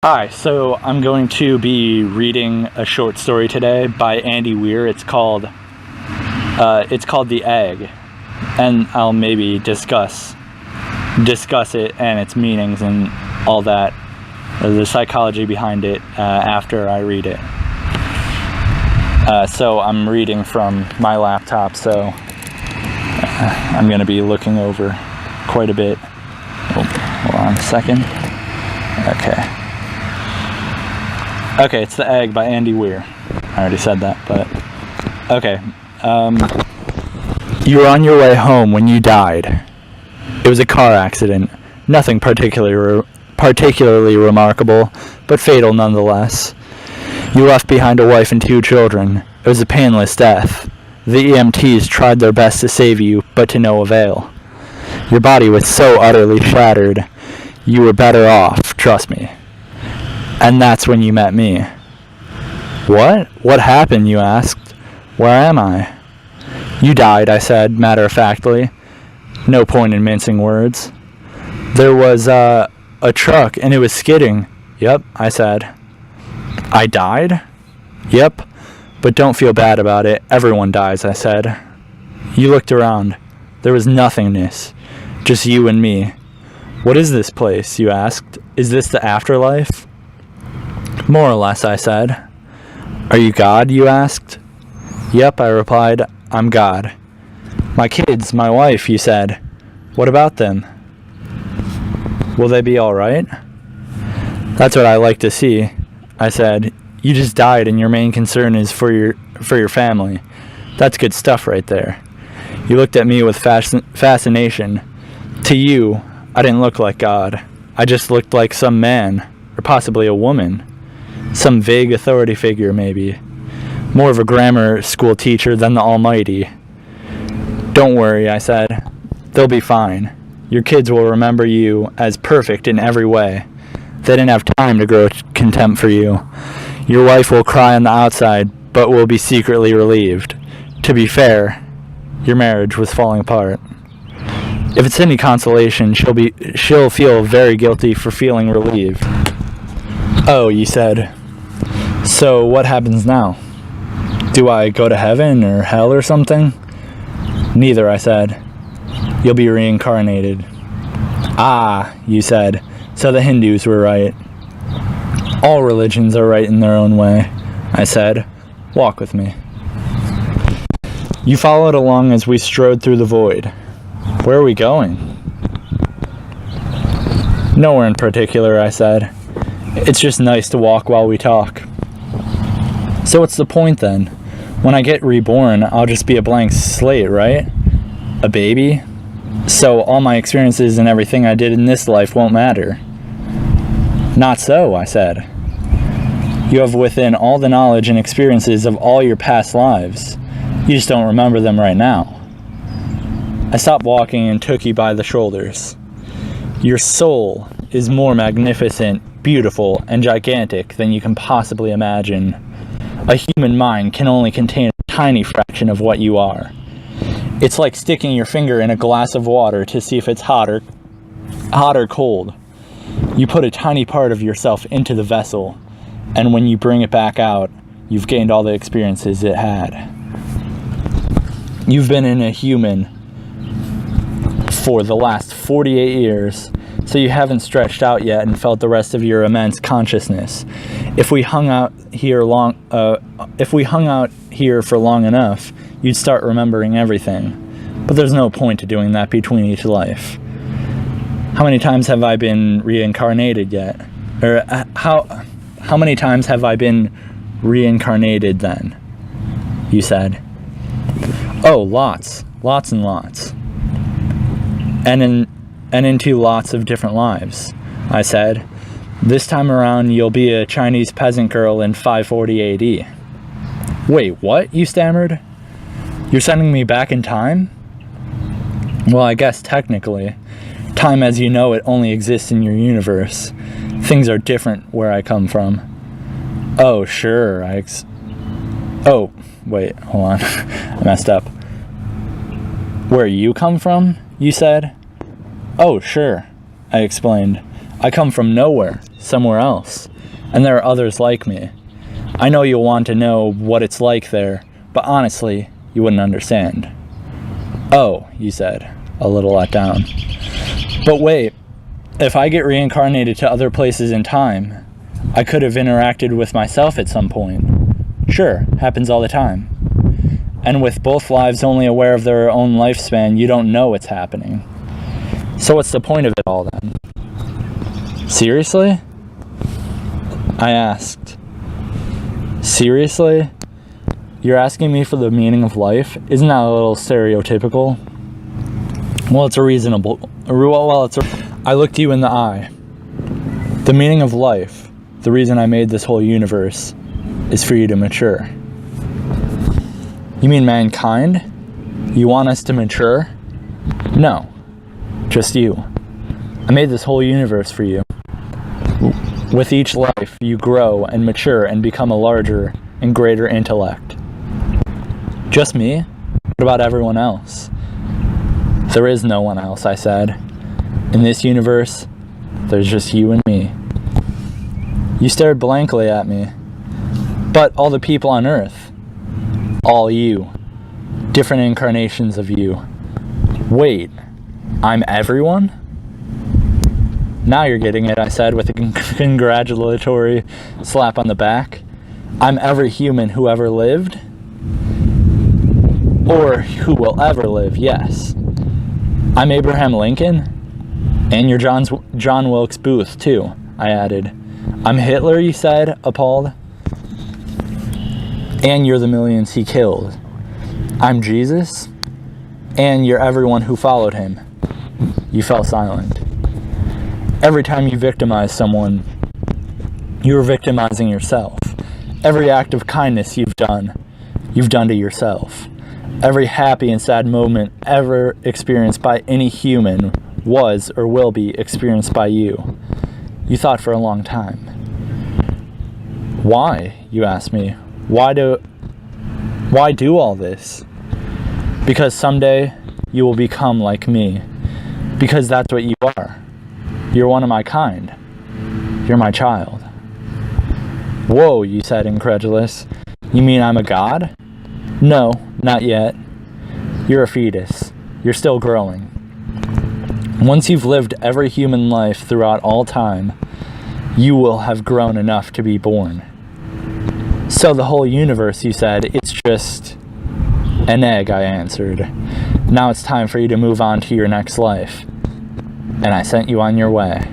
Hi, so I'm going to be reading a short story today by Andy Weir. It's called The Egg, and I'll maybe discuss it and its meanings and all that, the psychology behind it, after I read it. So I'm reading from my laptop, so I'm going to be looking over quite a bit. Oh, hold on a second. Okay, it's The Egg by Andy Weir. I already said that, but okay. You were on your way home when you died. It was a car accident. Nothing particularly remarkable, but fatal nonetheless. You left behind a wife and 2 children. It was a painless death. The EMTs tried their best to save you, but to no avail. Your body was so utterly shattered. You were better off, trust me. And that's when you met me. What? What happened, you asked. Where am I? You died, I said, matter-of-factly. No point in mincing words. There was, a truck, and it was skidding. Yep, I said. I died? Yep, but don't feel bad about it. Everyone dies, I said. You looked around. There was nothingness. Just you and me. What is this place, you asked. Is this the afterlife? More or less, I said. Are you God, you asked? Yep, I replied. I'm God. My kids, my wife, you said. What about them? Will they be all right? That's what I like to see, I said. You just died and your main concern is for your family. That's good stuff right there. You looked at me with fascination. To you, I didn't look like God. I just looked like some man, or possibly a woman. Some vague authority figure, maybe. More of a grammar school teacher than the Almighty. Don't worry, I said. They'll be fine. Your kids will remember you as perfect in every way. They didn't have time to grow contempt for you. Your wife will cry on the outside, but will be secretly relieved. To be fair, your marriage was falling apart. If it's any consolation, she'll feel very guilty for feeling relieved. Oh, you said. So what happens now? Do I go to heaven or hell or something? Neither, I said. You'll be reincarnated. Ah, you said. So the Hindus were right. All religions are right in their own way, I said. Walk with me. You followed along as we strode through the void. Where are we going? Nowhere in particular, I said. It's just nice to walk while we talk. So what's the point then? When I get reborn, I'll just be a blank slate, right? A baby? So all my experiences and everything I did in this life won't matter. Not so, I said. You have within all the knowledge and experiences of all your past lives. You just don't remember them right now. I stopped walking and took you by the shoulders. Your soul is more magnificent, beautiful, and gigantic than you can possibly imagine. A human mind can only contain a tiny fraction of what you are. It's like sticking your finger in a glass of water to see if it's hot or cold. You put a tiny part of yourself into the vessel, and when you bring it back out, you've gained all the experiences it had. You've been in a human for the last 48 years, so you haven't stretched out yet and felt the rest of your immense consciousness. If we hung out here for long enough, you'd start remembering everything. But there's no point to doing that between each life. How many times have I been reincarnated yet? Or how many times have I been reincarnated then? You said. Oh, lots and lots. And into lots of different lives, I said. This time around, you'll be a Chinese peasant girl in 540 AD. Wait, what? You stammered. You're sending me back in time? Well, I guess technically. Time as you know it only exists in your universe. Things are different where I come from. Oh, sure. Oh, wait, hold on. I messed up. Where you come from, you said? Oh, sure, I explained. I come from nowhere. somewhere else, and there are others like me. I know you'll want to know what it's like there, but honestly, you wouldn't understand. Oh, you said, a little let down. But wait, if I get reincarnated to other places in time, I could have interacted with myself at some point. Sure, happens all the time. And with both lives only aware of their own lifespan, you don't know what's happening. So what's the point of it all then? Seriously? I asked. Seriously? You're asking me for the meaning of life? Isn't that a little stereotypical? Well, it's a reasonable... I looked you in the eye. The meaning of life, the reason I made this whole universe, is for you to mature. You mean mankind? You want us to mature? No. Just you. I made this whole universe for you. With each life, you grow and mature and become a larger and greater intellect. Just me? What about everyone else? There is no one else, I said. In this universe, there's just you and me. You stared blankly at me. But all the people on Earth. All you. Different incarnations of you. Wait, I'm everyone? Now you're getting it, I said with a congratulatory slap on the back. I'm every human who ever lived? Or who will ever live, yes. I'm Abraham Lincoln? And you're John Wilkes Booth, too, I added. I'm Hitler, you said, appalled. And you're the millions he killed. I'm Jesus? And you're everyone who followed him. You fell silent. Every time you victimize someone, you're victimizing yourself. Every act of kindness you've done to yourself. Every happy and sad moment ever experienced by any human was or will be experienced by you. You thought for a long time. Why, you asked me? Why do all this? Because someday you will become like me. Because that's what you are. You're one of my kind. You're my child. Whoa, you said, incredulous. You mean I'm a god? No, not yet. You're a fetus. You're still growing. Once you've lived every human life throughout all time, you will have grown enough to be born. So the whole universe, you said, it's just an egg, I answered. Now it's time for you to move on to your next life. And I sent you on your way.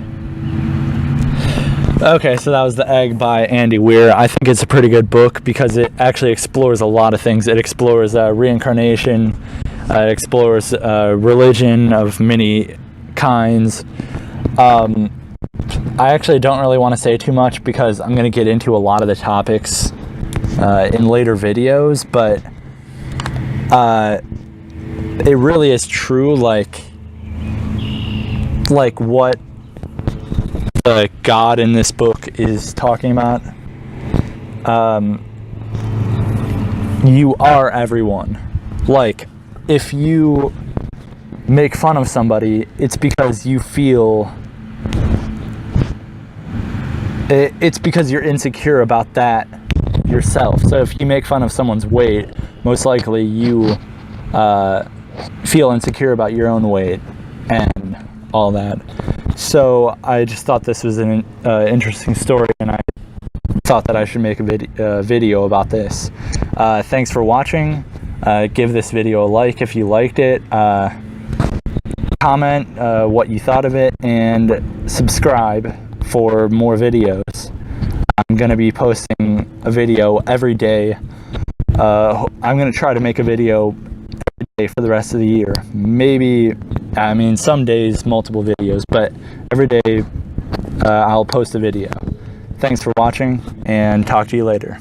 Okay, so that was The Egg by Andy Weir. I think it's a pretty good book because it actually explores a lot of things. It explores reincarnation, it explores religion of many kinds. I actually don't really want to say too much because I'm going to get into a lot of the topics in later videos, but it really is true, like what the God in this book is talking about. You are everyone. Like, if you make fun of somebody, it's because you feel it's because you're insecure about that yourself. So if you make fun of someone's weight, most likely you feel insecure about your own weight and all that. So I just thought this was an interesting story, and I thought that I should make a video about this. Thanks for watching. Give this video a like if you liked it. Comment what you thought of it, and subscribe for more videos. I'm going to be posting a video every day. I'm going to try to make a video every day for the rest of the year. Maybe, some days multiple videos, but every day I'll post a video. Thanks for watching, and talk to you later.